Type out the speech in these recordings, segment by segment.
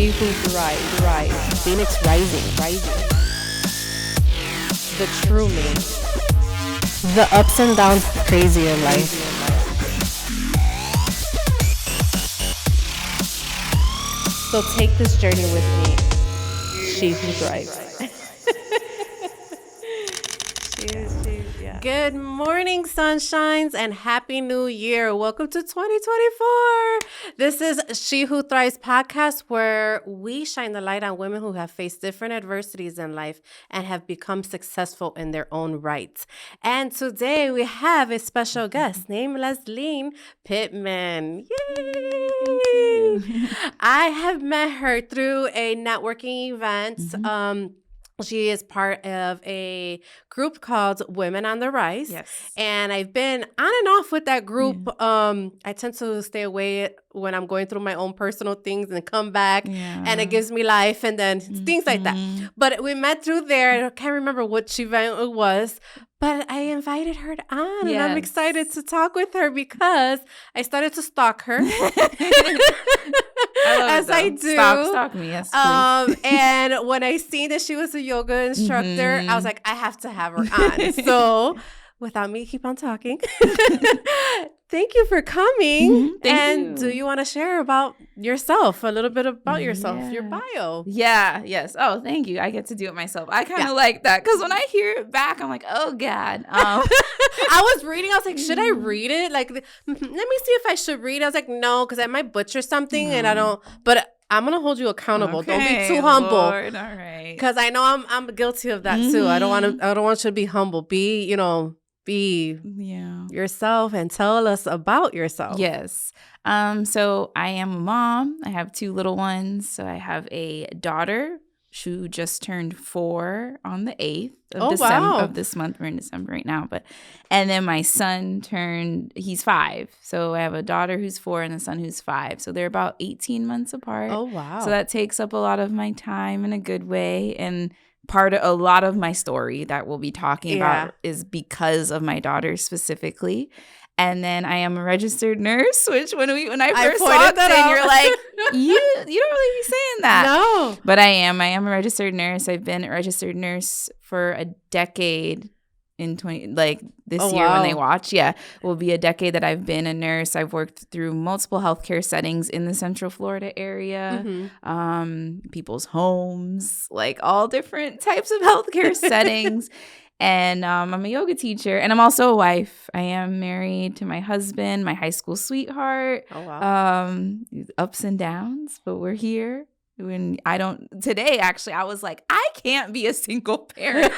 She who thrives. Phoenix rising. The true me. The ups and downs crazy in life. So take this journey with me. She who thrives. Cheers. Yeah. Good morning, sunshines, and happy new year. Welcome to 2024. This is She Who Thrives podcast, where we shine the light on women who have faced different adversities in life and have become successful in their own rights. And today we have a special guest named Lesline Pittman. Yay! I have met her through a networking event. She is part of a group called Women on the Rise. Yes. And I've been on and off with that group. Yeah. I tend to stay away when I'm going through my own personal things and come back. Yeah. And it gives me life and then things like that. But we met through there. I can't remember which event it was. But I invited her on, and I'm excited to talk with her because I started to stalk her. I do. Stalk me, yes, please. And when I seen that she was a yoga instructor, I was like, I have to have her on. So without me keep on talking, thank you for coming. Thank you. Do you want to share about yourself, a little bit about yourself, your bio? Yes. Oh, thank you. I get to do it myself. I kind of like that because when I hear it back, I'm like, oh, God. I was reading. I was like, should I read it? Like, let me see if I should read it. I was like, no, because I might butcher something and I don't. But I'm going to hold you accountable. Okay, don't be too humble. Lord, all right. Because I know I'm guilty of that too. I don't want you to be humble. Be yourself and tell us about yourself. Yes. So I am a mom. I have two little ones. So I have a daughter who just turned 4 on the 8th of this month. We're in December right now. And then my son he's 5. So I have a daughter who's 4 and a son who's 5. So they're about 18 months apart. Oh, wow. So that takes up a lot of my time in a good way. And part of a lot of my story that we'll be talking about is because of my daughter specifically. And then I am a registered nurse, which when I first walked in, you're like, you don't really be saying that. No. But I am a registered nurse. I've been a registered nurse for a decade in this year when they watch. Yeah, will be a decade that I've been a nurse. I've worked through multiple healthcare settings in the Central Florida area, people's homes, like all different types of healthcare settings. And I'm a yoga teacher, and I'm also a wife. I am married to my husband, my high school sweetheart. Oh, wow. Ups and downs, but we're here. Today, actually, I was like, I can't be a single parent.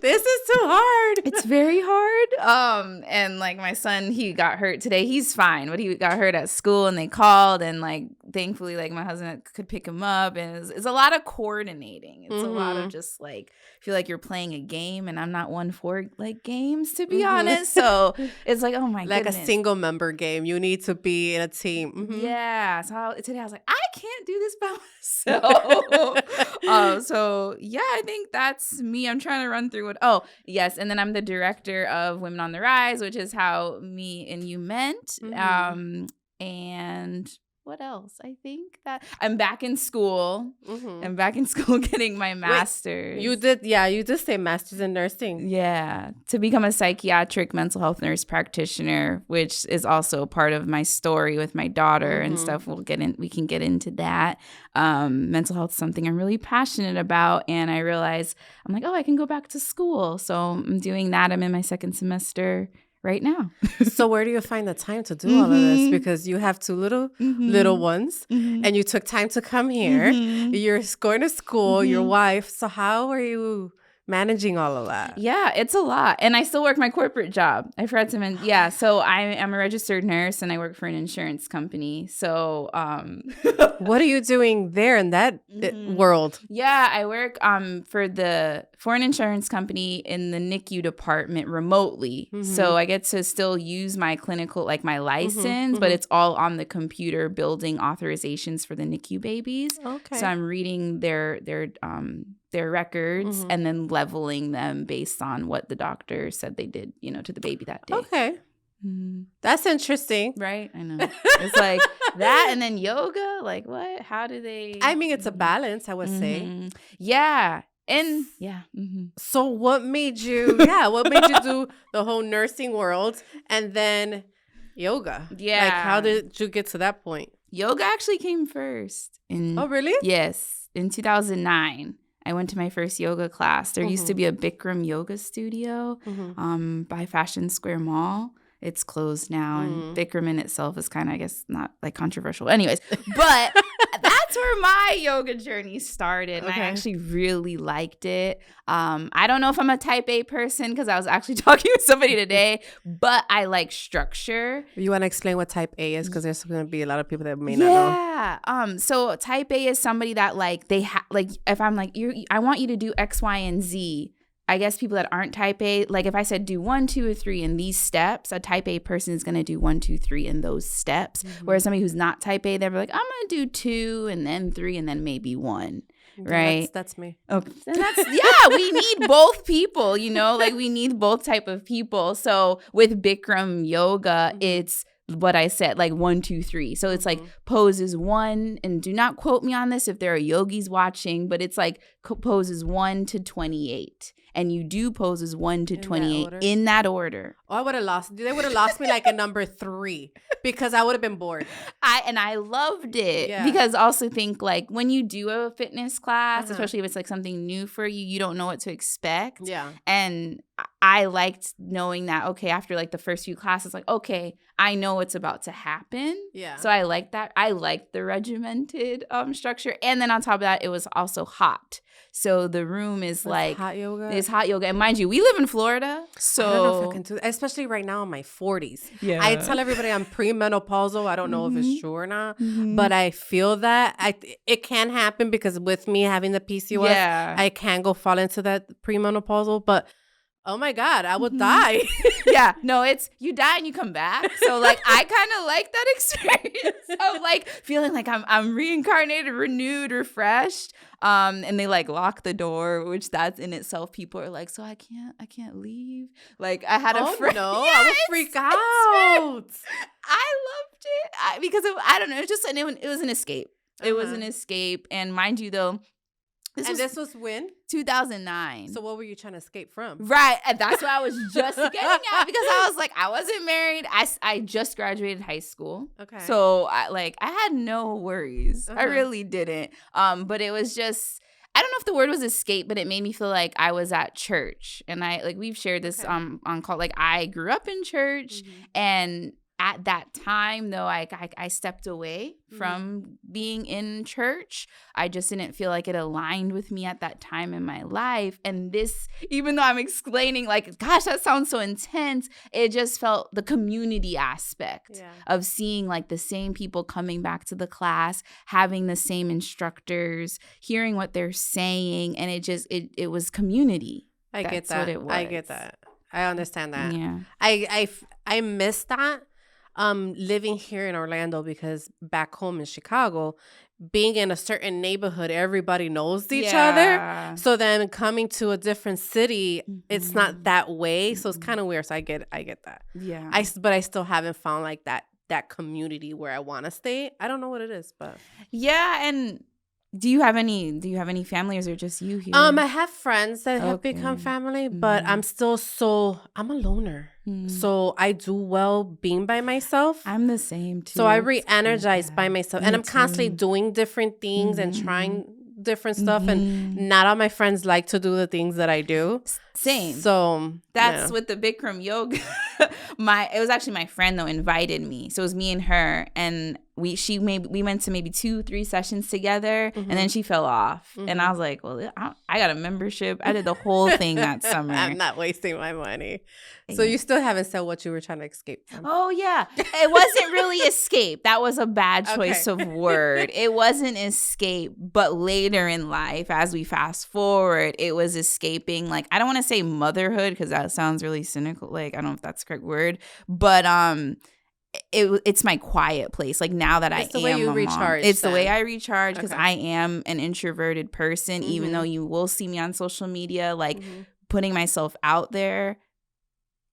This is too hard. It's very hard. And like my son, he got hurt today. He's fine, but he got hurt at school and they called and like, thankfully, like my husband could pick him up. And it's a lot of coordinating. It's a lot of just like, feel like you're playing a game and I'm not one for like games, to be honest. So it's like, oh my goodness. Like a single member game. You need to be in a team. Yeah. So today I was like, I can't do this by myself. So yeah, I think that's me. I'm trying to run through it. Oh, yes. And then I'm the director of Women on the Rise, which is how me and you met. And what else? I think that I'm back in school. I'm back in school getting my master's. Wait, you did say master's in nursing. Yeah, to become a psychiatric mental health nurse practitioner, which is also part of my story with my daughter and stuff. We can get into that. Mental health is something I'm really passionate about, and I realized I'm like, I can go back to school. So I'm doing that. I'm in my second semester right now. So where do you find the time to do all of this? Because you have two little ones and you took time to come here. You're going to school, your wife. So how are you managing all of that? Yeah, it's a lot. And I still work my corporate job. I forgot to mention. Yeah, so I am a registered nurse and I work for an insurance company. So what are you doing there in that world? Yeah, I work for an insurance company in the NICU department remotely. So I get to still use my clinical, like my license, but it's all on the computer building authorizations for the NICU babies. Okay. So I'm reading their records and then leveling them based on what the doctor said they did, to the baby that day. Okay. That's interesting. Right? I know. It's like that and then yoga. Like what? How do they? I mean, it's a balance, I would say. Yeah. And yeah. So what made you do the whole nursing world and then yoga? Yeah. Like, how did you get to that point? Yoga actually came first. Oh, really? Yes. In 2009. I went to my first yoga class. There used to be a Bikram yoga studio by Fashion Square Mall. It's closed now, and Bikram in itself is kind of, I guess, not like controversial. Anyways, but that's where my yoga journey started, and I actually really liked it. I don't know if I'm a type A person because I was actually talking with somebody today, but I like structure. You want to explain what type A is? Because there's going to be a lot of people that may not know. Yeah. So type A is somebody that like if I'm like I want you to do X, Y, and Z. I guess people that aren't type A, like if I said do 1, 2, or 3 in these steps, a type A person is going to do 1, 2, 3 in those steps. Whereas somebody who's not type A, they're like, I'm going to do 2 and then 3 and then maybe 1. Right? That's me. Okay. And we need both people, like we need both type of people. So with Bikram yoga, it's what I said, like 1, 2, 3. So it's like poses 1, and do not quote me on this if there are yogis watching, but it's like poses 1 to 28. And you do poses 1 to 28 in that order. Oh, I would have lost. They would have lost me like at number 3 because I would have been bored. I loved it because also think like when you do a fitness class, especially if it's like something new for you, you don't know what to expect. Yeah. And I liked knowing that, okay, after like the first few classes, like, okay, I know what's about to happen. Yeah. So I liked that. I liked the regimented structure. And then on top of that, it was also hot. So the room is like hot yoga. It's hot yoga. And mind you, we live in Florida. So I don't know if I can do that, especially right now in my 40s. Yeah. I tell everybody I'm premenopausal. I don't know if it's true or not, but I feel that it can happen because with me having the PCOS, I can fall into that premenopausal, but oh my God, I would die. Yeah, no, it's you die and you come back. So like I kind of like that experience of like feeling like I'm reincarnated, renewed, refreshed. And they like lock the door, which that's in itself. People are like, so I can't leave. Like I had a friend. No, I would freak out. I loved it because I don't know. It just it was an escape. It was an escape, and mind you though. This was when? 2009. So what were you trying to escape from? Right. And that's what I was just getting at because I was like, I wasn't married. I just graduated high school. Okay. So I had no worries. I really didn't. But it was just, I don't know if the word was escape, but it made me feel like I was at church. And we've shared this on call. Like I grew up in church and at that time, though, I stepped away from being in church. I just didn't feel like it aligned with me at that time in my life. And this, even though I'm explaining, like, gosh, that sounds so intense, it just felt the community aspect of seeing, like, the same people coming back to the class, having the same instructors, hearing what they're saying. And it was community. I get that. What it was. I get that. I understand that. Yeah. I miss that. Living here in Orlando because back home in Chicago, being in a certain neighborhood, everybody knows each other. So then coming to a different city, it's not that way. So it's kind of weird. So I get that. Yeah. But I still haven't found like that community where I want to stay. I don't know what it is, but yeah. And do you have any family, or is it just you here? I have friends that have become family, but I'm a loner. So I do well being by myself. I'm the same too. So I re-energize by myself. And I'm constantly doing different things and trying different stuff. And not all my friends like to do the things that I do. Same. So that's with the Bikram yoga. It was actually my friend though invited me. So it was me and her, and we went to maybe 2-3 sessions together, and then she fell off. And I was like, well, I got a membership. I did the whole thing that summer. I'm not wasting my money. So you still haven't said what you were trying to escape from. Oh, yeah. It wasn't really escape. That was a bad choice of word. It wasn't escape, but later in life, as we fast forward, it was escaping. Like, I don't want to say motherhood because that sounds really cynical. Like, I don't know if that's the correct word, but it's my quiet place. Like now that it's the way you recharge. It's the way I recharge because I am an introverted person, even though you will see me on social media, like putting myself out there.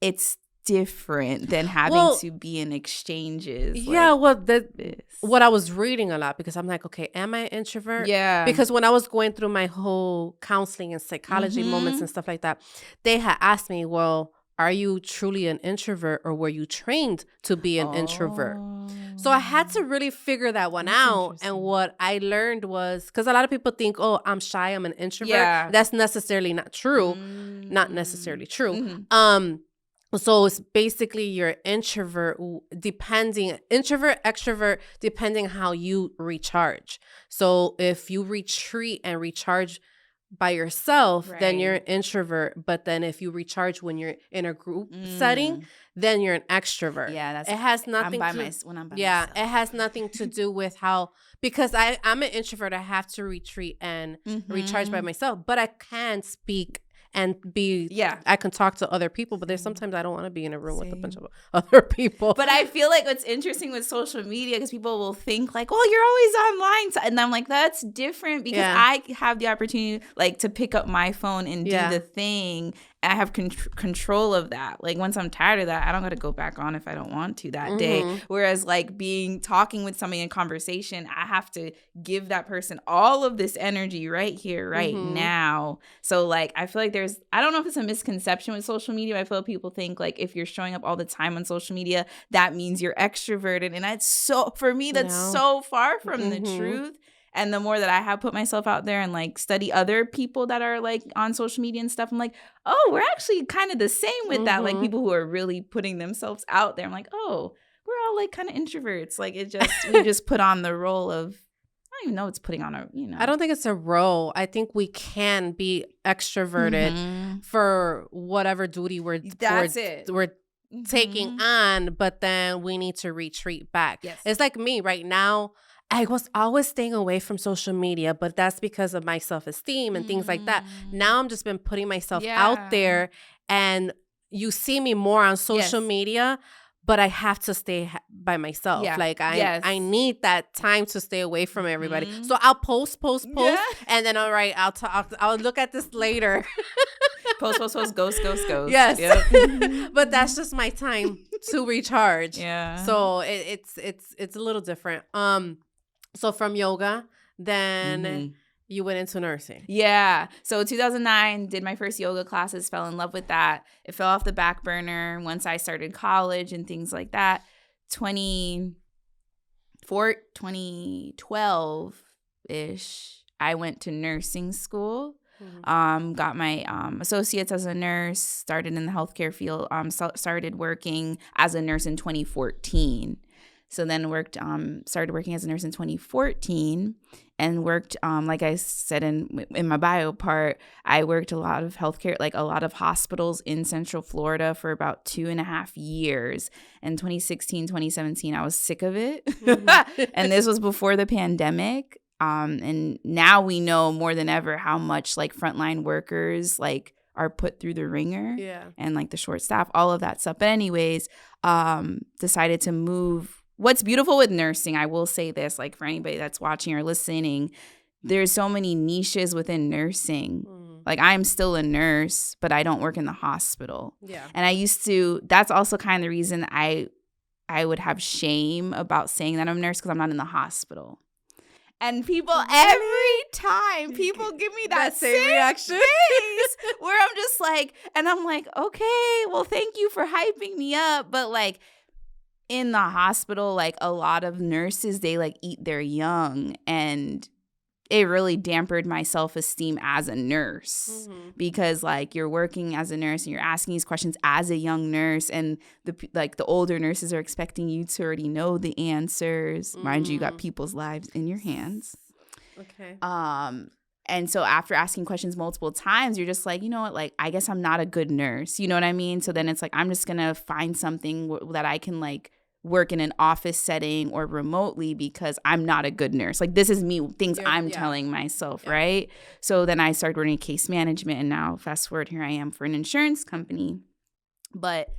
It's different than having to be in exchanges. Yeah, what I was reading a lot, because I'm like, okay, am I an introvert? Yeah. Because when I was going through my whole counseling and psychology moments and stuff like that, they had asked me, well, are you truly an introvert, or were you trained to be an introvert? So I had to really figure that one out. And what I learned was, because a lot of people think, oh, I'm shy, I'm an introvert. Yeah. That's necessarily not true. Not necessarily true. So it's basically your introvert, introvert, extrovert, depending how you recharge. So if you retreat and recharge by yourself, then you're an introvert. But then if you recharge when you're in a group setting, then you're an extrovert. Yeah, it has nothing when I'm by myself. It has nothing to do with how, because I'm an introvert, I have to retreat and recharge by myself, but I can speak and I can talk to other people, but there's sometimes I don't want to be in a room with a bunch of other people. But I feel like what's interesting with social media, because people will think like, oh, you're always online. And I'm like, that's different, because I have the opportunity like to pick up my phone and do the thing. I have control of that. Like once I'm tired of that, I don't got to go back on if I don't want to that day. Whereas like talking with somebody in conversation, I have to give that person all of this energy right here, right now. So like, I feel like I don't know if it's a misconception with social media. I feel like people think like if you're showing up all the time on social media, that means you're extroverted. And that's for me, that's so far from the truth. And the more that I have put myself out there and like study other people that are like on social media and stuff, I'm like, oh, we're actually kind of the same with that. Like people who are really putting themselves out there. I'm like, oh, we're all like kind of introverts. Like we just put on the role of, I don't even know it's putting on I don't think it's a role. I think we can be extroverted for whatever duty we're taking on, but then we need to retreat back. Yes. It's like me right now. I was always staying away from social media, but that's because of my self-esteem and things like that. Now I'm just been putting myself out there, and you see me more on social media, but I have to stay by myself. Yeah. Like I need that time to stay away from everybody. So I'll post, and then I'll look at this later. post, ghost. Yes. Yep. But that's just my time to recharge. Yeah. So it's a little different. So from yoga, then you went into nursing. Yeah. So 2009, did my first yoga classes, fell in love with that. It fell off the back burner once I started college and things like that. 2012-ish, I went to nursing school. Got my associates as a nurse, started in the healthcare field, started working as a nurse in 2014. So then started working as a nurse in 2014 and worked, like I said in my bio part, I worked a lot of healthcare, like a lot of hospitals in Central Florida for about 2.5 years. In 2016, 2017, I was sick of it. And this was before the pandemic. And now we know more than ever how much like frontline workers like are put through the ringer and like the short staff, all of that stuff. But anyways, decided to move. What's beautiful with nursing, I will say this, like for anybody that's watching or listening, there's so many niches within nursing. Like I'm still a nurse, but I don't work in the hospital. Yeah. And that's also kind of the reason I would have shame about saying that I'm a nurse, because I'm not in the hospital. And people, every time, people give me that same reaction face where I'm just like, and I'm like, okay, well, thank you for hyping me up. But like in the hospital, like a lot of nurses, they like eat their young, and it really dampened my self-esteem as a nurse because like you're working as a nurse and you're asking these questions as a young nurse, and the older nurses are expecting you to already know the answers. Mind you got people's lives in your hands. Okay. And so after asking questions multiple times, you're just like, you know what, like, I guess I'm not a good nurse. You know what I mean? So then it's like, I'm just going to find something that I can like work in an office setting or remotely, because I'm not a good nurse. Like, this is me, things I'm telling myself, right? So then I started working in case management, and now fast forward, here I am for an insurance company. But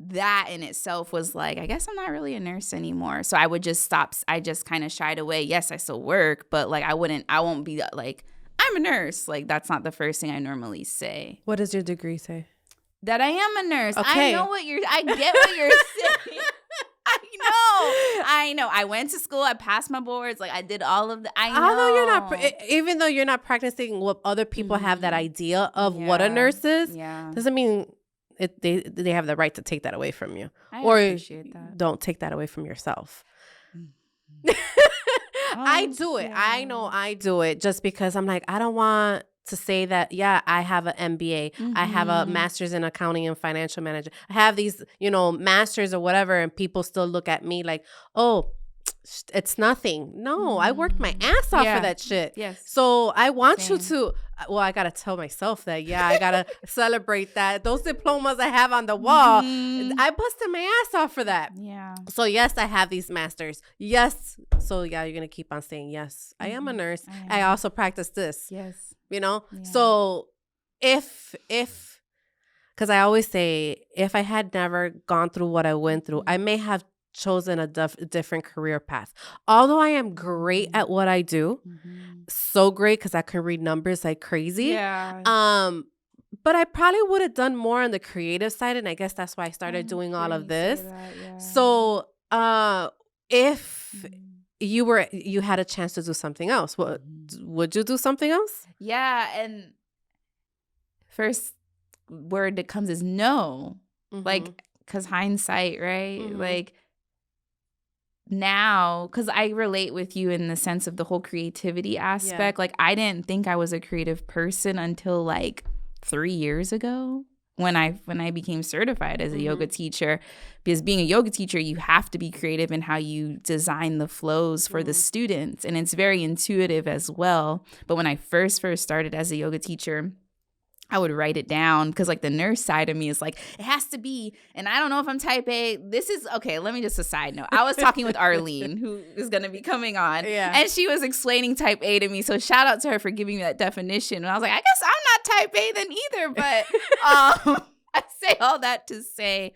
that in itself was like, I guess I'm not really a nurse anymore. So I would just stop. I just kind of shied away. Yes, I still work, but like I won't be like, I'm a nurse. Like, that's not the first thing I normally say. What does your degree say? That I am a nurse. Okay. I get what you're saying. I know. I went to school. I passed my boards. Like I did all of the. I know. Although you're not, even though you're not practicing what other people have that idea of what a nurse is, doesn't mean they have the right to take that away from you. I appreciate that. Don't take that away from yourself. I do it. I know I do it just because I'm like, I don't want to say that, I have an MBA. I have a master's in accounting and financial management. I have these, masters or whatever, and people still look at me like, oh, it's nothing. No, I worked my ass off for that shit. Yes. So I want you to, I got to tell myself that, I got to celebrate that. Those diplomas I have on the wall, I busted my ass off for that. Yeah. So yes, I have these masters. Yes. So you're going to keep on saying, yes, I am a nurse. I also practice this. Yes. So if because I always say, if I had never gone through what I went through, I may have chosen a different career path. Although I am great at what I do, so great because I can read numbers like crazy. Yeah. But I probably would have done more on the creative side, and I guess that's why I started doing all of this. So if you had a chance to do something else, would you do something else? Yeah, and first word that comes is no. Like, because hindsight, right? Like, now, because I relate with you in the sense of the whole creativity aspect. Like, I didn't think I was a creative person until like 3 years ago when I became certified as a yoga teacher. Because being a yoga teacher, you have to be creative in how you design the flows for the students, and it's very intuitive as well. But when I first started as a yoga teacher, I would write it down because like the nurse side of me is like, it has to be. And I don't know if I'm type A. This is okay. Let me just a side note. I was talking with Arlene, who is going to be coming on. Yeah. And she was explaining type A to me. So shout out to her for giving me that definition. And I was like, I guess I'm not type A then either. But I say all that to say,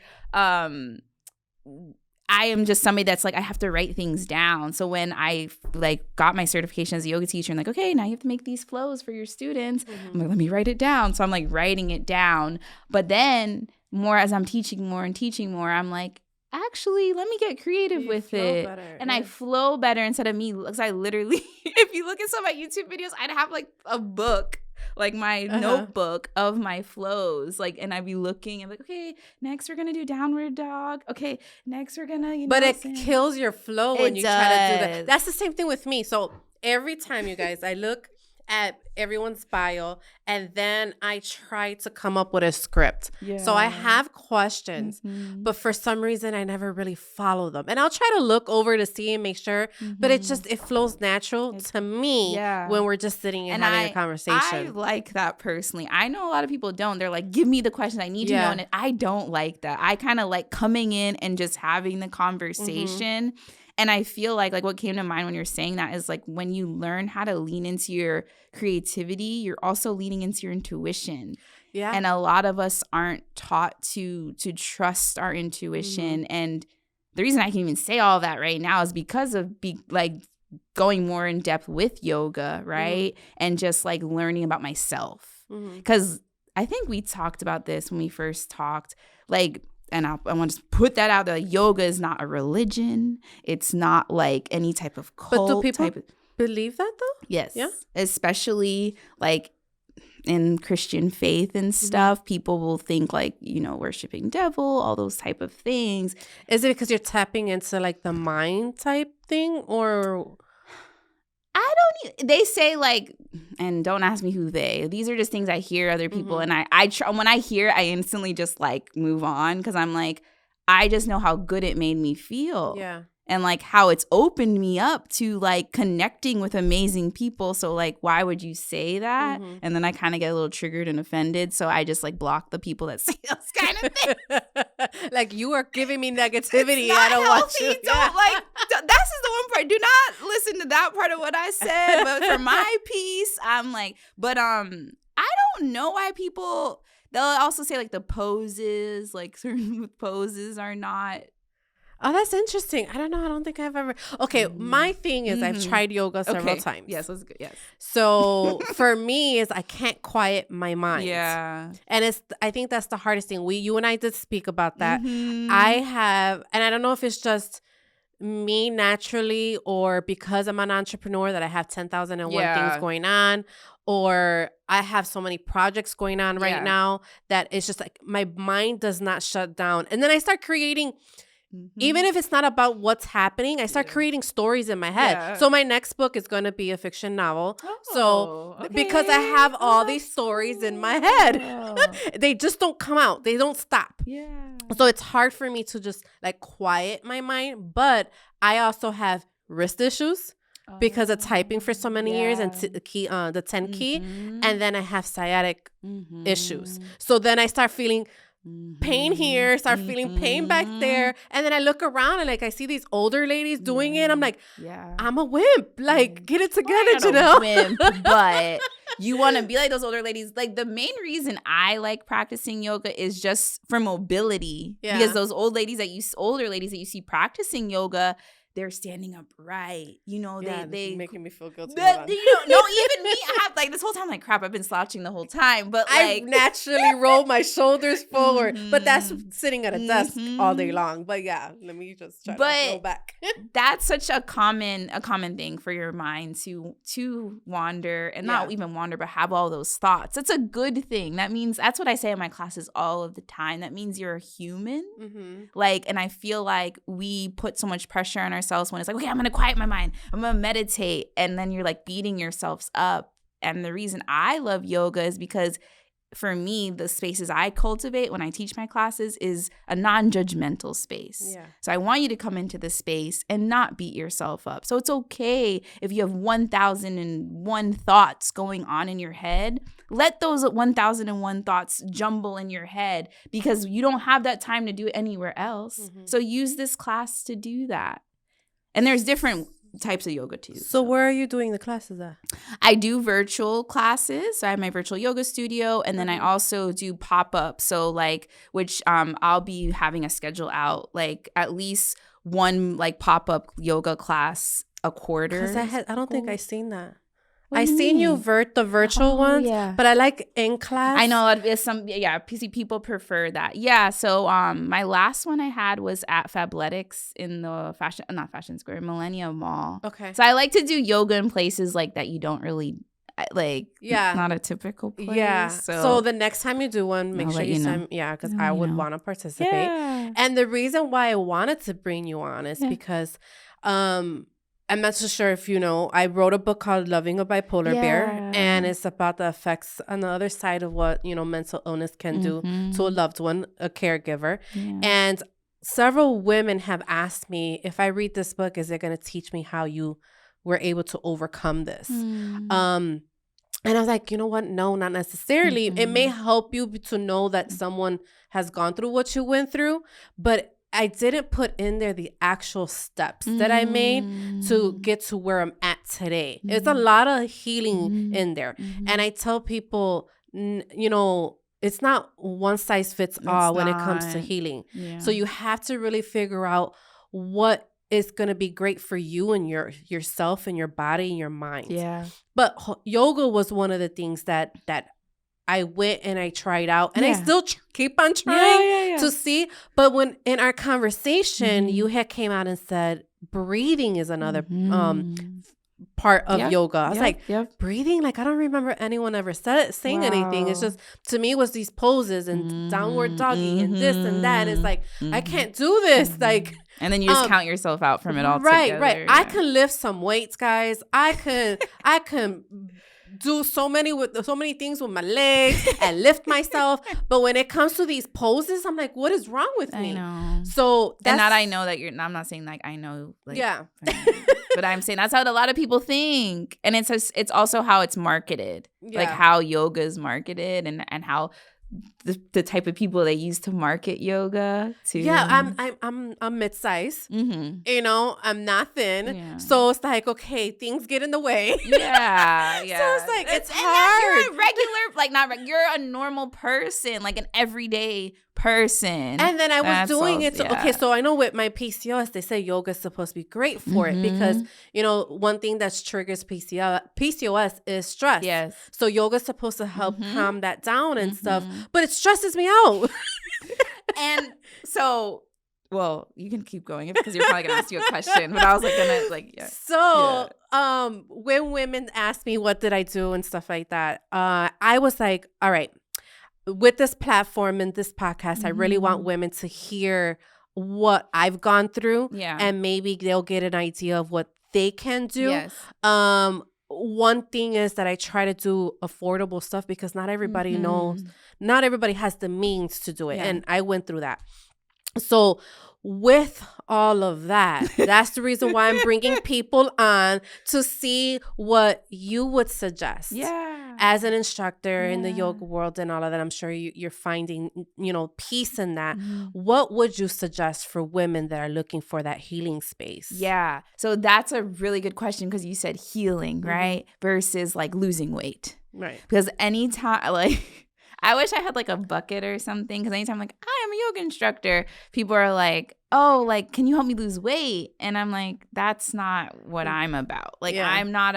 I am just somebody that's like, I have to write things down. So when I like got my certification as a yoga teacher and like, okay, now you have to make these flows for your students. I'm like, let me write it down. So I'm like writing it down. But then more as I'm teaching more and teaching more, I'm like, actually, let me get creative with it. Better. And I flow better instead of me. Because I literally, if you look at some of my YouTube videos, I'd have like a book, like my notebook of my flows, like, and I'd be looking and like, okay, next we're gonna do downward dog. Okay, next we're gonna, But it kills your flow when you try to do that. That's the same thing with me. So every time, you guys, I look at everyone's bio and then I try to come up with a script. Yeah. So I have questions, but for some reason I never really follow them. And I'll try to look over to see and make sure, but it flows natural to me when we're just sitting and having a conversation. I like that personally. I know a lot of people don't. They're like, give me the questions I need to know. And I don't like that. I kind of like coming in and just having the conversation. And I feel like what came to mind when you're saying that is like when you learn how to lean into your creativity, you're also leaning into your intuition. Yeah. And a lot of us aren't taught to trust our intuition. And the reason I can even say all that right now is because of going more in depth with yoga, right? And just like learning about myself. Because I think we talked about this when we first talked, like, and I want to put that out there. Yoga is not a religion. It's not like any type of cult. But do people believe that though? Yes. Yeah. Especially like in Christian faith and stuff, people will think like, worshiping devil, all those type of things. Is it because you're tapping into like the mind type thing or... They say like, and don't ask me who these are just things I hear other people. And I try, when I hear it, I instantly just like move on. Cause I'm like, I just know how good it made me feel. Yeah. And like how it's opened me up to like connecting with amazing people. So like, why would you say that? And then I kind of get a little triggered and offended. So I just like block the people that say those kind of things. Like you are giving me negativity. I don't want you. Don't like. That's the one part. Do not listen to that part of what I said. But for my piece, I'm like, but I don't know why people. They'll also say like the poses, like certain poses are not. Oh, that's interesting. I don't know. I don't think I've ever. Okay, my thing is I've tried yoga several times. Yes, that's good. Yes. So for me is I can't quiet my mind. Yeah. And I think that's the hardest thing. You and I did speak about that. I have, and I don't know if it's just me naturally or because I'm an entrepreneur that I have 10,001 things going on, or I have so many projects going on right now that it's just like my mind does not shut down. And then I start creating, even if it's not about what's happening, I start creating stories in my head. Yeah. So my next book is going to be a fiction novel. Because I have all these stories in my head. They just don't come out. They don't stop. Yeah. So it's hard for me to just like quiet my mind. But I also have wrist issues because of typing for so many years and the 10 key. And then I have sciatic issues. So then I start feeling pain here, start feeling pain back there, and then I look around and like I see these older ladies doing it. I'm like, I'm a wimp. Like, get it together, Janell. Wimp, but you want to be like those older ladies. Like the main reason I like practicing yoga is just for mobility, because those older ladies that you see practicing yoga, they're standing upright. You know, they making me feel guilty. No, even me. I have like this whole time, like crap, I've been slouching the whole time. But like, I naturally roll my shoulders forward. But that's sitting at a desk all day long. But yeah, let me just try to roll back. That's such a common thing for your mind to wander, and not even wander, but have all those thoughts. That's a good thing. That means, that's what I say in my classes all of the time. That means you're a human. Like, and I feel like we put so much pressure on ourselves when it's like, okay, I'm gonna quiet my mind, I'm gonna meditate, and then you're like beating yourselves up. And the reason I love yoga is because for me, the spaces I cultivate when I teach my classes is a non-judgmental space. So I want you to come into the space and not beat yourself up. So it's okay if you have 1,001 thoughts going on in your head. Let those 1,001 thoughts jumble in your head, because you don't have that time to do it anywhere else. So use this class to do that. And there's different types of yoga too. So where are you doing the classes at? I do virtual classes. So I have my virtual yoga studio, and then I also do pop-up. So like, which I'll be having a schedule out, like at least one like pop-up yoga class a quarter. Because I don't think I've seen that. I seen you the virtual ones, but I like in class. I know people prefer that. Yeah, so my last one I had was at Fabletics in the Fashion Square, Millennium Mall. Okay. So I like to do yoga in places like that you don't really like. Yeah. Not a typical place. Yeah. So the next time you do one, make sure you send. Yeah, because I would want to participate. Yeah. And the reason why I wanted to bring you on is because I'm not so sure if you know, I wrote a book called Loving a Bipolar Bear, and it's about the effects on the other side of what, you know, mental illness can do to a loved one, a caregiver. Yeah. And several women have asked me, if I read this book, is it going to teach me how you were able to overcome this? And I was like, you know what? No, not necessarily. It may help you to know that someone has gone through what you went through, but I didn't put in there the actual steps that I made to get to where I'm at today. There's a lot of healing in there. And I tell people, you know, it's not one size fits all when it comes to healing. Yeah. So you have to really figure out what is going to be great for you and yourself and your body and your mind. Yeah. But yoga was one of the things that I went and I tried out, and I still keep on trying to see. But when in our conversation, you had came out and said breathing is another part of yoga. I was like, breathing? Like, I don't remember anyone ever saying anything. It's just, to me, it was these poses and downward doggy and this and that. And it's like, I can't do this. Like, and then you just count yourself out from it all together. Right. Yeah. I can lift some weights, guys. I can do so many things with my legs and lift myself, but when it comes to these poses, I'm like, what is wrong with me? I know. So that's, and that I know that I'm not saying like I know, like, but I'm saying that's how a lot of people think, and it's also how it's marketed, like how yoga is marketed, and how the type of people they use to market yoga to. Yeah, I'm mid-size. You know, I'm not thin. Yeah. So it's like, okay, things get in the way. Yeah. So it's like, it's hard. You're a regular, you're a normal person, like an everyday person. And then I was doing it. So, okay, so I know with my PCOS, they say yoga is supposed to be great for it because, you know, one thing that triggers PCOS is stress. Yes. So yoga is supposed to help calm that down and stuff, but it stresses me out. And so, well, you can keep going because you're probably gonna ask you a question, but I was like gonna yeah. So, when women ask me what did I do and stuff like that, I was like, all right. With this platform and this podcast, I really want women to hear what I've gone through, and maybe they'll get an idea of what they can do. Yes. One thing is that I try to do affordable stuff because not everybody knows, not everybody has the means to do it, and I went through that. So with all of that, that's the reason why I'm bringing people on to see what you would suggest. As an instructor in the yoga world and all of that, I'm sure you're finding, you know, peace in that. What would you suggest for women that are looking for that healing space? Yeah. So that's a really good question because you said healing, right? Versus like losing weight. Right. Because anytime, like, I wish I had like a bucket or something because anytime I'm like, I am a yoga instructor, people are like, oh, like, can you help me lose weight? And I'm like, that's not what I'm about. Like, I'm not,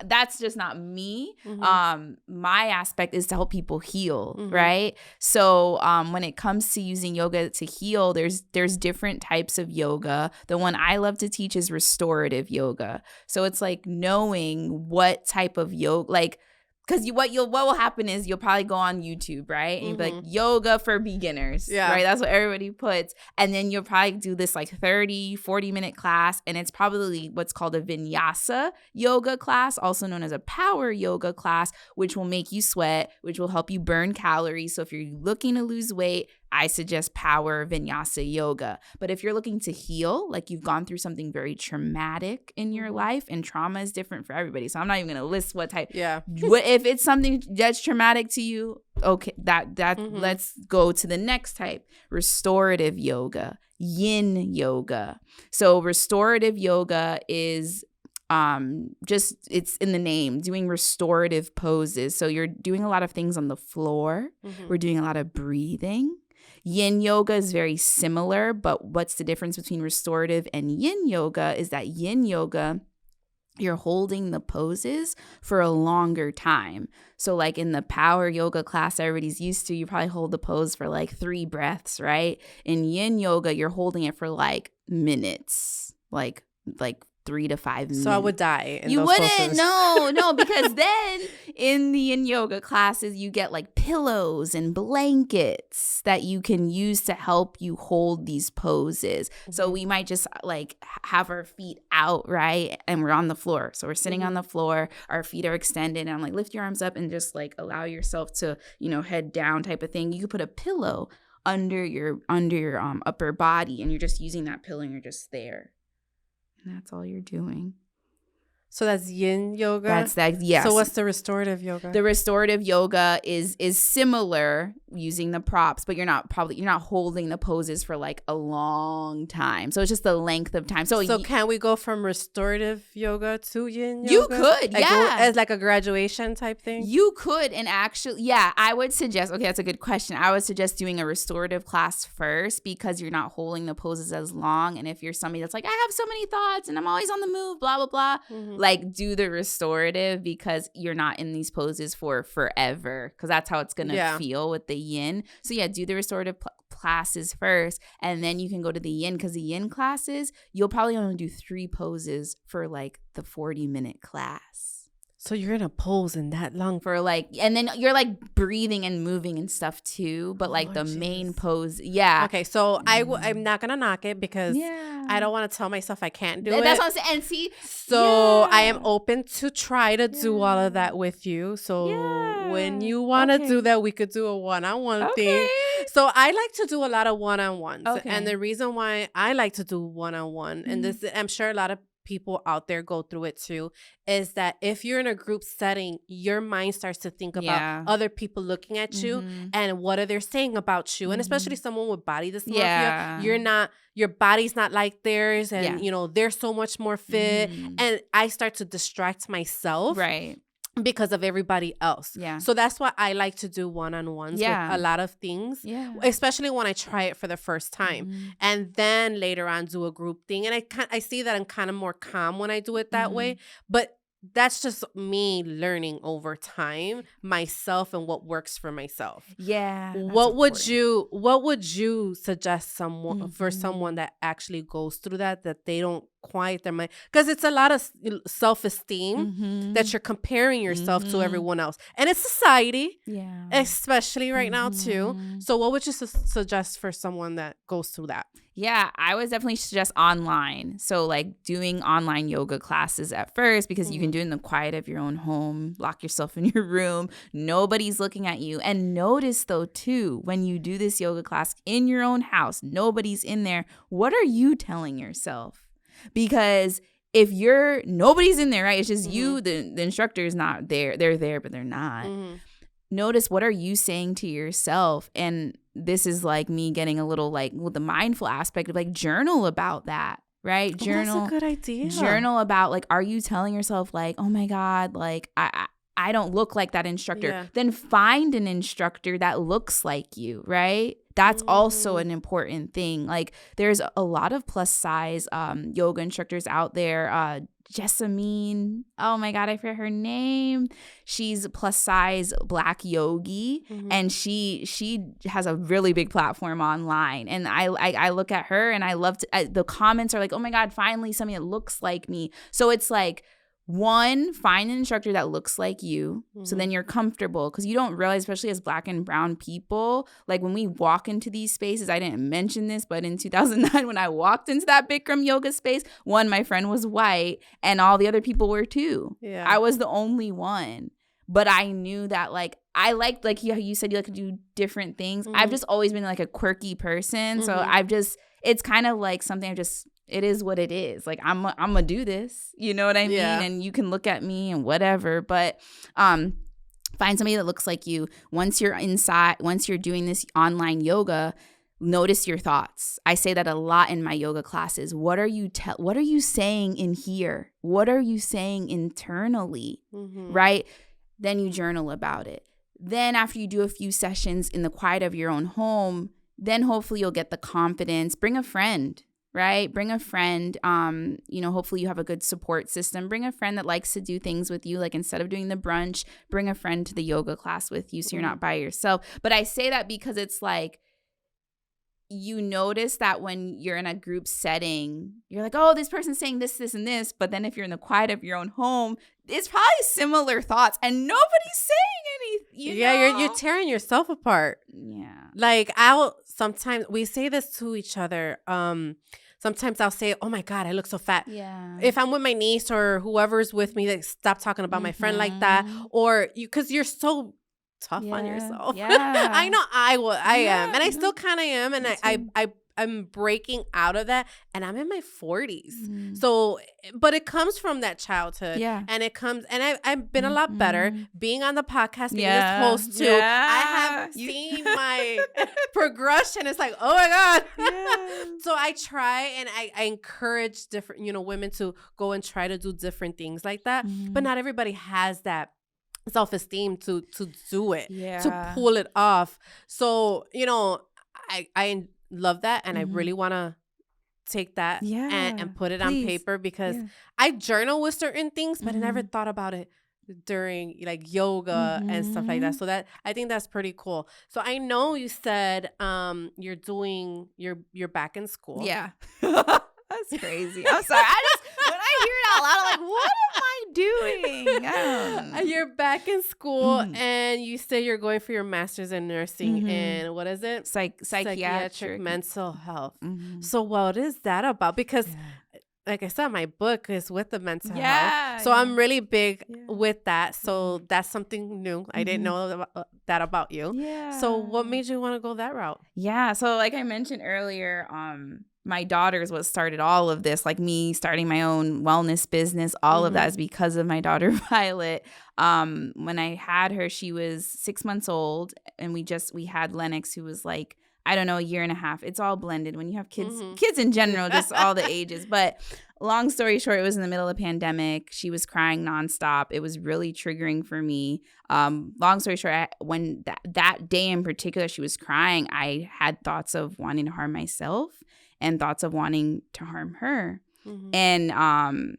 that's just not me. My aspect is to help people heal, right? So when it comes to using yoga to heal, there's different types of yoga. The one I love to teach is restorative yoga. So it's like knowing what type of yoga, like, because what will happen is you'll probably go on YouTube, right? And you'll be like, yoga for beginners, right? That's what everybody puts. And then you'll probably do this like 30, 40-minute class. And it's probably what's called a vinyasa yoga class, also known as a power yoga class, which will make you sweat, which will help you burn calories. So if you're looking to lose weight, I suggest power vinyasa yoga. But if you're looking to heal, like you've gone through something very traumatic in your life, and trauma is different for everybody. So I'm not even going to list what type. If it's something that's traumatic to you, okay, let's go to the next type. Restorative yoga, yin yoga. So restorative yoga is just, it's in the name, doing restorative poses. So you're doing a lot of things on the floor. We're doing a lot of breathing. Yin yoga is very similar, but what's the difference between restorative and yin yoga is that yin yoga, you're holding the poses for a longer time. So like in the power yoga class everybody's used to, you probably hold the pose for like 3 breaths, right? In yin yoga, you're holding it for like minutes, like 3 to 5 minutes. So I would die in you those wouldn't poses. no because then in the yin yoga classes you get like pillows and blankets that you can use to help you hold these poses. So we might just like have our feet out, right? And we're on the floor. So we're sitting on the floor, our feet are extended, and I'm like, lift your arms up and just like allow yourself to, you know, head down type of thing. You could put a pillow under your upper body, and you're just using that pillow and you're just there. And that's all you're doing. So that's yin yoga? That's that, yes. So what's the restorative yoga? The restorative yoga is similar, using the props, but you're not holding the poses for like a long time. So it's just the length of time. So can we go from restorative yoga to yin yoga? You could, yeah. As like a graduation type thing? You could, and actually, yeah, I would suggest, okay, that's a good question. I would suggest doing a restorative class first because you're not holding the poses as long. And if you're somebody that's like, I have so many thoughts and I'm always on the move, blah, blah, blah, like do the restorative because you're not in these poses for forever, because that's how it's going to feel with the yin. So yeah, do the restorative classes first, and then you can go to the yin, because the yin classes, you'll probably only do 3 poses for like the 40-minute class. So you're in a pose in that long for like, and then you're like breathing and moving and stuff too, but like main pose, Okay, so I'm not gonna knock it because I don't want to tell myself I can't do it. That's what I'm saying. And see, so I am open to try to do all of that with you. So when you want to do that, we could do a one-on-one thing. So I like to do a lot of one-on-ones, and the reason why I like to do one-on-one, and this, I'm sure a lot of people out there go through it too, is that if you're in a group setting, your mind starts to think about other people looking at you and what are they saying about you. And especially someone with body dysmorphia, your body's not like theirs, and you know, they're so much more fit. And I start to distract myself. Right. Because of everybody else. Yeah. So that's why I like to do one-on-ones with a lot of things. Yeah. Especially when I try it for the first time. And then later on do a group thing. And I see that I'm kind of more calm when I do it that way. But that's just me learning over time myself and what works for myself. Yeah. What would you suggest for someone that actually goes through that they don't quiet their mind? Because it's a lot of self-esteem that you're comparing yourself to everyone else. And it's society, especially right now too. So what would you suggest for someone that goes through that? Yeah, I would definitely suggest online. So like doing online yoga classes at first, because you can do it in the quiet of your own home, lock yourself in your room, nobody's looking at you. And notice though too, when you do this yoga class in your own house, nobody's in there, what are you telling yourself? Because if nobody's in there, right? It's just you, the instructor is not there. They're there, but they're not. Notice, what are you saying to yourself? And this is like me getting a little like with the mindful aspect of like journal about that, right? Journal. That's a good idea. Journal about like, are you telling yourself like, oh my God, like I don't look like that instructor. Yeah. Then find an instructor that looks like you, right? That's also an important thing. Like there's a lot of plus size yoga instructors out there. Jessamine, oh my God, I forget her name. She's a plus size Black yogi, and she has a really big platform online. And I look at her and I love the comments are like, oh my God, finally somebody that looks like me. So it's like, one, find an instructor that looks like you. So then you're comfortable, because you don't realize, especially as Black and brown people, like when we walk into these spaces, I didn't mention this, but in 2009, when I walked into that Bikram yoga space, one, my friend was white and all the other people were too. Yeah. I was the only one. But I knew that like I liked, like you said, you like to do different things. I've just always been like a quirky person. So it's kind of like something it is what it is. Like I'm gonna do this, you know what I mean? And you can look at me and whatever, but find somebody that looks like you. Once you're doing this online yoga, notice your thoughts. I say that a lot in my yoga classes. What are you saying in here? What are you saying internally? Right? Then you journal about it. Then after you do a few sessions in the quiet of your own home, then hopefully you'll get the confidence. Bring a friend. Right? Bring a friend. Hopefully you have a good support system. Bring a friend that likes to do things with you. Like instead of doing the brunch, bring a friend to the yoga class with you so you're not by yourself. But I say that because it's like, you notice that when you're in a group setting, you're like, oh, this person's saying this, this, and this. But then if you're in the quiet of your own home, it's probably similar thoughts and nobody's saying anything. You're tearing yourself apart. Yeah. Like sometimes we say this to each other. Sometimes I'll say, oh my God, I look so fat. Yeah. If I'm with my niece or whoever's with me, like, stop talking about my friend like that. Or because you're so tough on yourself. Yeah. I know I am. And I still kind of am. And I'm breaking out of that. And I'm in my 40s. So, but it comes from that childhood. Yeah. And it comes, and I've been a lot better being on the podcast, being this host too. Yeah. I have seen my progression. It's like, oh my God. Yeah. So I try and I encourage different, women to go and try to do different things like that. But not everybody has that self-esteem to do it, to pull it off. So, I love that. And I really want to take that and put it on paper, because I journal with certain things, but I never thought about it during like yoga and stuff like that. So that, I think that's pretty cool. So I know you said you're back in school. Yeah. That's crazy. I'm sorry. When I hear it out loud, I'm like, what am I doing? I don't know. You're back in school and you say you're going for your master's in nursing and what is it? Psychiatric mental health. So what is that about? Because like I said, my book is with the mental health. So I'm really big with that. So that's something new. I didn't know that about you. Yeah. So what made you want to go that route? Yeah. So like I mentioned earlier, my daughter's what started all of this, like me starting my own wellness business. All of that is because of my daughter, Violet. When I had her, she was 6 months old, and we had Lennox, who was like, I don't know, a year and a half. It's all blended when you have kids in general, just all the ages. But long story short, it was in the middle of the pandemic. She was crying nonstop. It was really triggering for me. Long story short, when that day in particular, she was crying, I had thoughts of wanting to harm myself and thoughts of wanting to harm her. And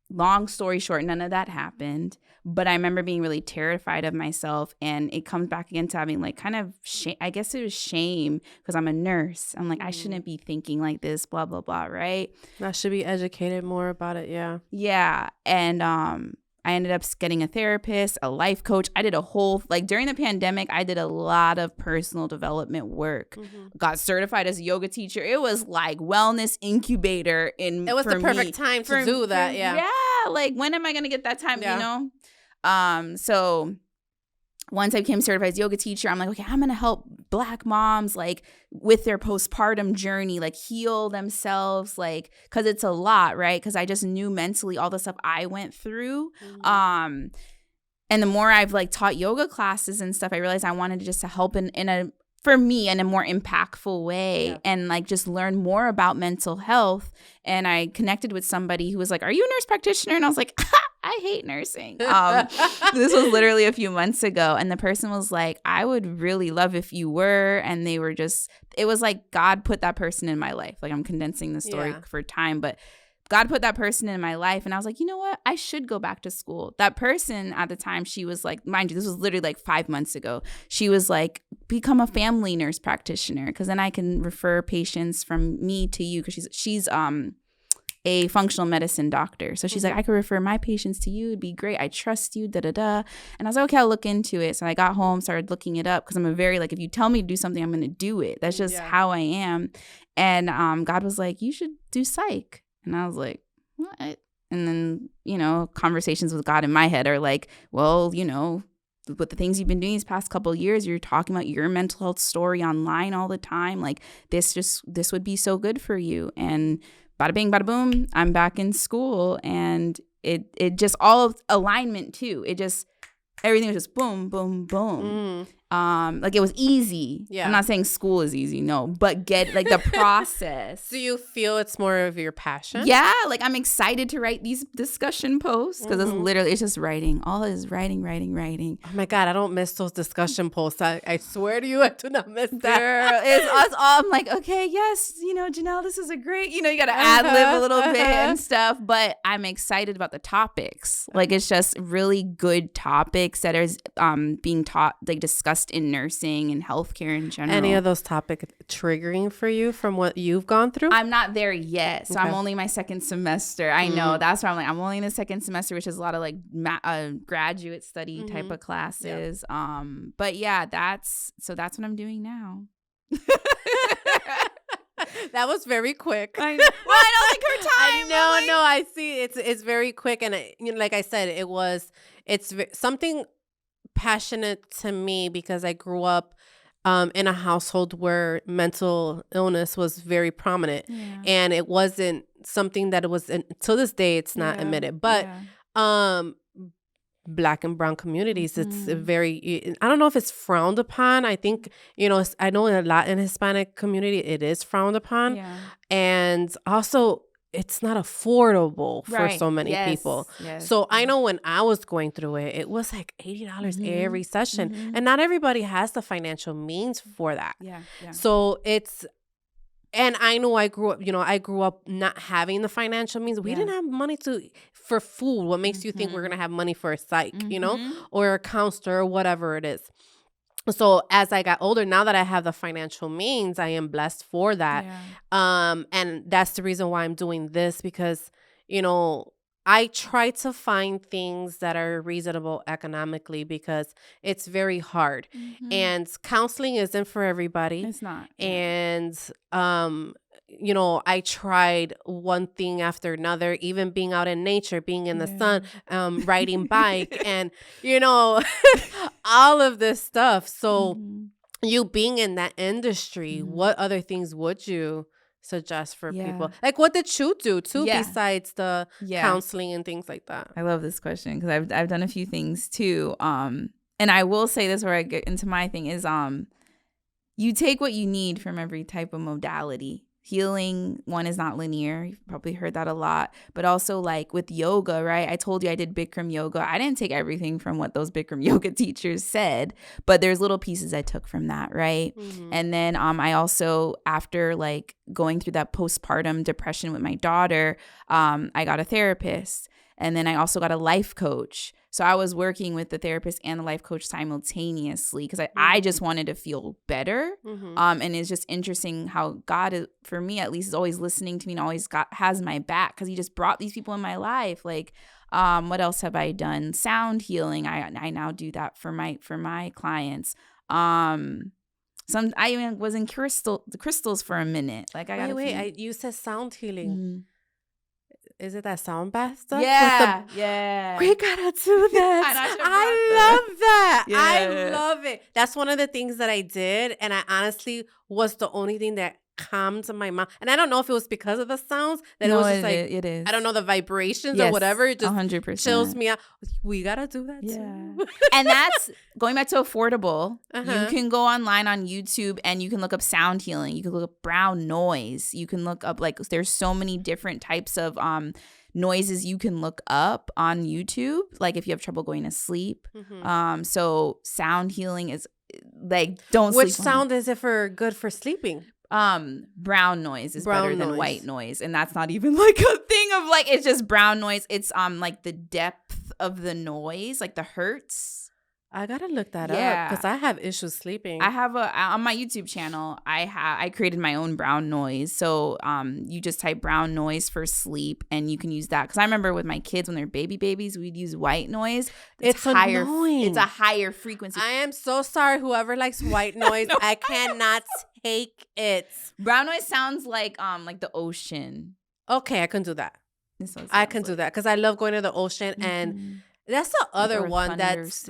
long story short, none of that happened. But I remember being really terrified of myself. And it comes back again to having like kind of shame. I guess it was shame because I'm a nurse. I'm like, I shouldn't be thinking like this, blah, blah, blah, right? I should be educated more about it. Yeah. Yeah. And I ended up getting a therapist, a life coach. I did a whole, like during the pandemic, I did a lot of personal development work. Got certified as a yoga teacher. It was like wellness incubator. It was the perfect time to do that. Yeah. Like when am I going to get that time, you know? So once I became certified as yoga teacher, I'm like, okay, I'm going to help Black moms like with their postpartum journey, like heal themselves, like, cause it's a lot, right? Cause I just knew mentally all the stuff I went through. And the more I've like taught yoga classes and stuff, I realized I wanted to just to help for me in a more impactful way and like just learn more about mental health. And I connected with somebody who was like, are you a nurse practitioner? And I was like, I hate nursing. This was literally a few months ago. And the person was like, I would really love if you were. And they were just, it was like God put that person in my life. Like I'm condensing the story for time, but God put that person in my life. And I was like, you know what? I should go back to school. That person at the time, she was like, mind you, this was literally like 5 months ago. She was like, become a family nurse practitioner because then I can refer patients from me to you because she's a functional medicine doctor. So she's like, I could refer my patients to you. It'd be great. I trust you, da-da-da. And I was like, okay, I'll look into it. So I got home, started looking it up because I'm a very, like, if you tell me to do something, I'm going to do it. That's just how I am. And God was like, you should do psych. And I was like, what? And then, you know, conversations with God in my head are like, well, you know, with the things you've been doing these past couple of years, you're talking about your mental health story online all the time. Like this would be so good for you. And bada bing, bada boom, I'm back in school. And it just all of alignment too. It just, everything was just boom, boom, boom. Like it was easy. I'm not saying school is easy, no, but get like the process. Do you feel it's more of your passion? Yeah, like I'm excited to write these discussion posts because it's just writing. All is writing. Oh my God, I don't miss those discussion posts. I swear to you, I do not miss that. Girl, it's us all. I'm like, okay, yes, you know, Janell, this is a great, you know, you got to ad lib a little bit and stuff, but I'm excited about the topics. Like it's just really good topics that are being taught, like discussed in nursing and healthcare in general. Any of those topics triggering for you from what you've gone through? I'm not there yet. So I'm only my second semester. I know. That's why I'm like, I'm only in the second semester, which is a lot of like graduate study type of classes. Yeah. But yeah, that's what I'm doing now. That was very quick. I know. Well, I don't like her time. No, I see. It's very quick. And you know, like I said, it's something passionate to me because I grew up in a household where mental illness was very prominent, and it wasn't something that it was to this day it's not admitted, but Black and brown communities, it's very, I don't know if it's frowned upon. I think, you know, I know a lot in Hispanic community it is frowned upon, and also it's not affordable for so many people. Yes. So I know when I was going through it, it was like $80 every session. And not everybody has the financial means for that. Yeah. So and I know I grew up not having the financial means. We didn't have money for food. What makes you think we're going to have money for a psych, you know, or a counselor or whatever it is. So as I got older, now that I have the financial means, I am blessed for that. And that's the reason why I'm doing this because, you know, I try to find things that are reasonable economically because it's very hard. And counseling isn't for everybody. It's not. And, you know, I tried one thing after another, even being out in nature, being in the sun, riding bike and, you know, all of this stuff. So you being in that industry, what other things would you suggest for people? Like, what did you do too besides the counseling and things like that? I love this question because I've done a few things too. And I will say this where I get into my thing is you take what you need from every type of modality. Healing, one, is not linear. You've probably heard that a lot. But also, like with yoga, right? I told you I did Bikram yoga. I didn't take everything from what those Bikram yoga teachers said, but there's little pieces I took from that, right? And then I also, after like going through that postpartum depression with my daughter, I got a therapist. And then I also got a life coach. So I was working with the therapist and the life coach simultaneously because I just wanted to feel better. And it's just interesting how God, is, for me at least, is always listening to me and always has my back because he just brought these people in my life. Like, what else have I done? Sound healing. I now do that for my clients. I even was in crystals for a minute. Like I got you said sound healing. Is it that sound bath stuff? Yeah. We gotta do that. I love that. Yeah. I love it. That's one of the things that I did. And I honestly was the only thing that calmed my mind. And I don't know if it was because of the sounds that it was just like, it is. I don't know, the vibrations or whatever. It just 100%. chills me out. We gotta do that too. And that's going back to affordable. You can go online on YouTube and you can look up sound healing. You can look up brown noise. You can look up, like, there's so many different types of noises you can look up on YouTube, like if you have trouble going to sleep. So sound healing is like, don't sleep. Which sound is it good for sleeping? Brown noise is better than white noise, and that's not even like a thing of like, it's just brown noise. It's like the depth of the noise, like the hertz. I gotta look that up because I have issues sleeping. I have on my YouTube channel, I created my own brown noise. So you just type brown noise for sleep and you can use that. Because I remember with my kids when they're babies, we'd use white noise. It's higher. Annoying. It's a higher frequency. I am so sorry, whoever likes white noise. I cannot take it. Brown noise sounds like the ocean. Okay, I can do that. I can do that because I love going to the ocean and. That's the other one that's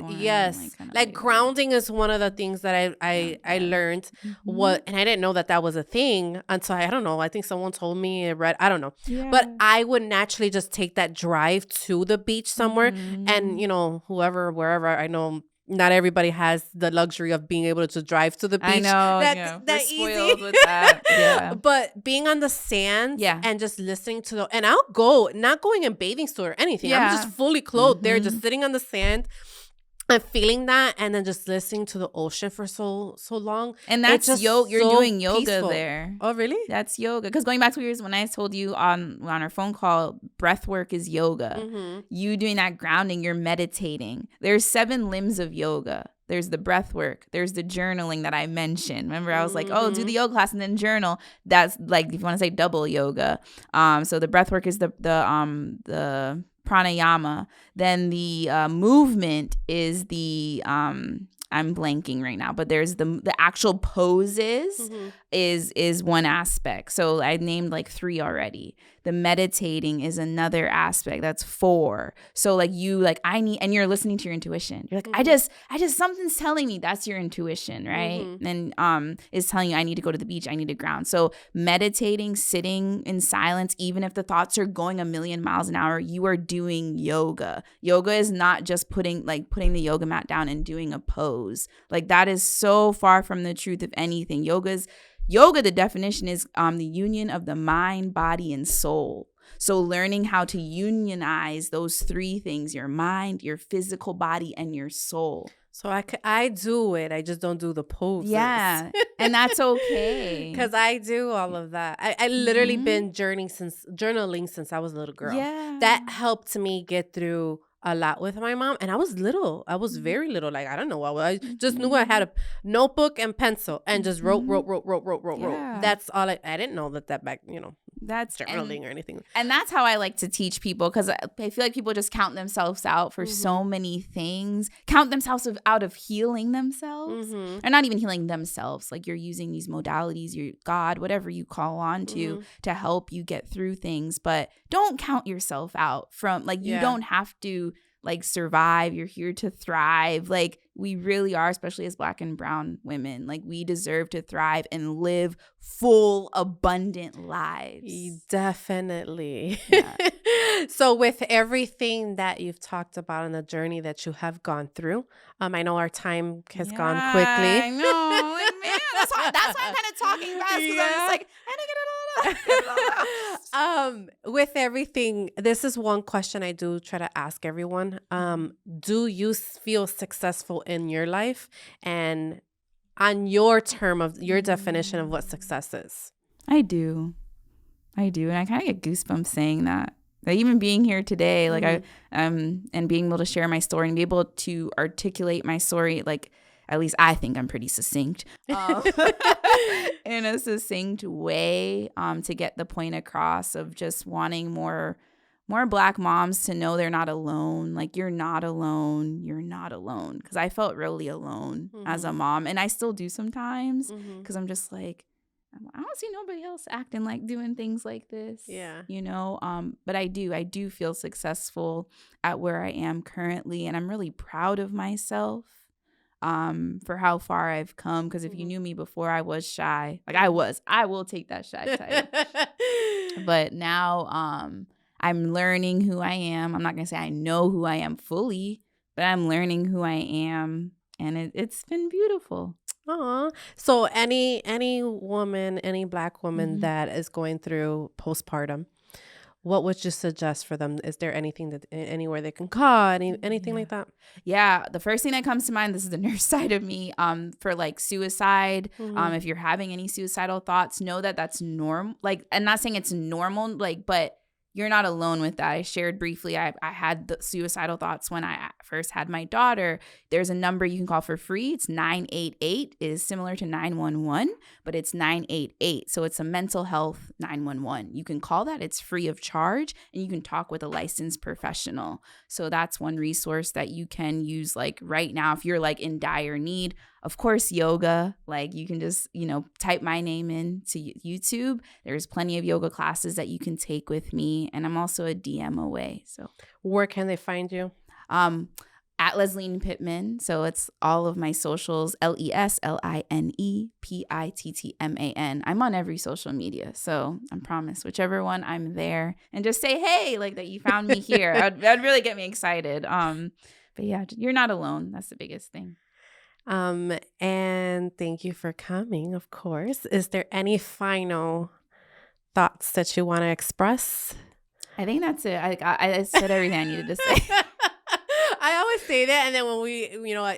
like grounding is one of the things that I learned and I didn't know that was a thing until I don't know, I think someone told me, I don't know, but I would naturally just take that drive to the beach somewhere and wherever I know. Not everybody has the luxury of being able to drive to the beach. I know. That we're spoiled with that. Yeah. But being on the sand and just listening to and I'll go, not going in bathing suit or anything. I'm just fully clothed there, just sitting on the sand and feeling that and then just listening to the ocean for so long. And that's yoga. You're doing yoga peaceful. There. Oh, really? That's yoga. Because going back to when I told you on our phone call, breath work is yoga. You doing that grounding, you're meditating. There's 7 limbs of yoga. There's the breath work. There's the journaling that I mentioned. Remember, I was like, oh, do the yoga class and then journal. That's like, if you want to say double yoga. So the breath work is the pranayama. Then the movement is the I'm blanking right now, but there's the actual poses is one aspect. So I named like 3 already. The meditating is another aspect. That's 4. So like and you're listening to your intuition. You're like, I just something's telling me. That's your intuition, right? And is telling you I need to go to the beach. I need to ground. So meditating, sitting in silence, even if the thoughts are going a million miles an hour, you are doing yoga. Yoga is not just putting the yoga mat down and doing a pose. Like that is so far from the truth of anything. Yoga, the definition is the union of the mind, body, and soul. So learning how to unionize those 3 things, your mind, your physical body, and your soul. So I do it. I just don't do the poses. Yeah, and that's okay. Because I do all of that. I literally been journaling since I was a little girl. Yeah. That helped me get through a lot with my mom. And I was little. I was very little. Like, I don't know. I just knew I had a notebook and pencil and just wrote. Yeah. That's all I didn't know that back, that's journaling or anything. And that's how I like to teach people because I feel like people just count themselves out for so many things. Count themselves out of healing themselves. Or not even healing themselves. Like you're using these modalities, your God, whatever you call on to help you get through things. But don't count yourself out from you don't have to like survive. You're here to thrive. Like we really are, especially as Black and brown women. Like we deserve to thrive and live full, abundant lives. Definitely. Yeah. So with everything that you've talked about and the journey that you have gone through, I know our time has gone quickly. I know. Like, man, that's why I'm kind of talking fast because I'm just like, I didn't get it all out. With everything, this is one question I do try to ask everyone. Do you feel successful in your life and on your term of your definition of what success is? I do. And I kind of get goosebumps saying that. Like even being here today, like and being able to share my story and be able to articulate my story, like at least I think I'm pretty succinct in a succinct way, to get the point across of just wanting more Black moms to know they're not alone. Like you're not alone. Because I felt really alone as a mom, and I still do sometimes because I'm just like, I don't see nobody else acting like doing things like this. Yeah. You know, but I do feel successful at where I am currently. And I'm really proud of myself for how far I've come. Because if you knew me before, I was shy. Like I will take that shy title. But now I'm learning who I am. I'm not going to say I know who I am fully, but I'm learning who I am. And it's been beautiful. So any woman, any Black woman that is going through postpartum, what would you suggest for them? Is there anything anywhere they can call, anything like that? Yeah, the first thing that comes to mind, this is the nurse side of me, for like suicide. If you're having any suicidal thoughts, know that that's normal. Like, I'm not saying it's normal, like, but you're not alone with that. I shared briefly, I had the suicidal thoughts when I first had my daughter. There's a number you can call for free. It's 988. It is similar to 911, but it's 988. So it's a mental health 911. You can call that. It's free of charge, and you can talk with a licensed professional. So that's one resource that you can use like right now if you're like in dire need. Of course, yoga, like you can just, type my name into YouTube. There's plenty of yoga classes that you can take with me. And I'm also a DM away. So where can they find you? At Lesline Pittman. So it's all of my socials, LeslinePittman. I'm on every social media. So I promise, whichever one, I'm there. And just say, hey, like that you found me here. That'd really get me excited. But yeah, you're not alone. That's the biggest thing. And thank you for coming, of course. Is there any final thoughts that you want to express? I think that's it. I said everything I needed to say. I always say that, and then when we,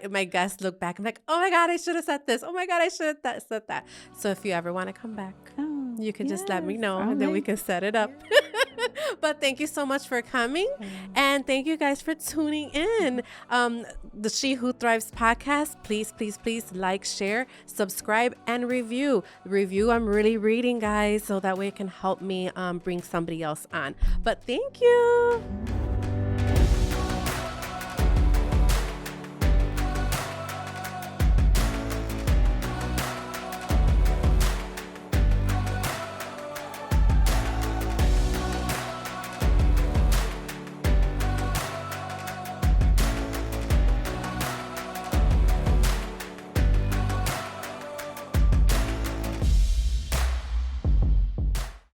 my guests look back, I'm like, oh my God, I should have said this. Oh my God, I should have said that. So if you ever want to come back, you can just let me know, and then we can set it up. But thank you so much for coming. And thank you guys for tuning in. The She Who Thrives podcast. Please, please, please like, share, subscribe, and review. I'm really reading, guys, so that way it can help me bring somebody else on. But thank you.